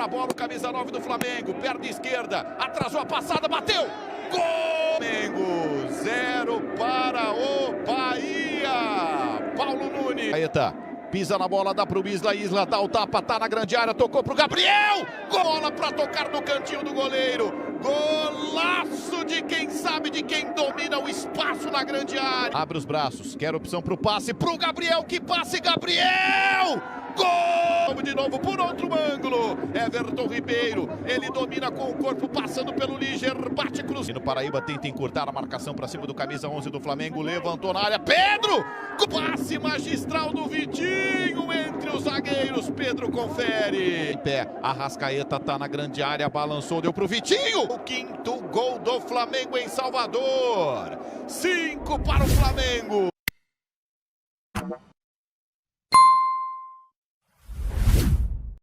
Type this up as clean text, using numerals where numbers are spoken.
a bola o camisa 9 do Flamengo, perna esquerda, atrasou a passada, bateu! Gol! Flamengo, 0 para o Bahia. Paulo Nunes. Caeta, pisa na bola, dá pro Isla, dá o tapa, tá na grande área, tocou pro Gabriel! Bola pra tocar no cantinho do goleiro. Golaço de quem sabe, de quem domina o espaço na grande área. Abre os braços, quer opção pro passe, pro Gabriel, que passe, Gabriel! Gol! De novo por outro ângulo, Everton Ribeiro, ele domina com o corpo, passando pelo Líger, bate cruz. E no Paraíba tenta encurtar a marcação para cima do camisa 11 do Flamengo, levantou na área, Pedro! Passe magistral do Vitinho entre os zagueiros, Pedro confere. Em pé, Arrascaeta tá na grande área, balançou, deu pro Vitinho. O quinto gol do Flamengo em Salvador, 5 para o Flamengo.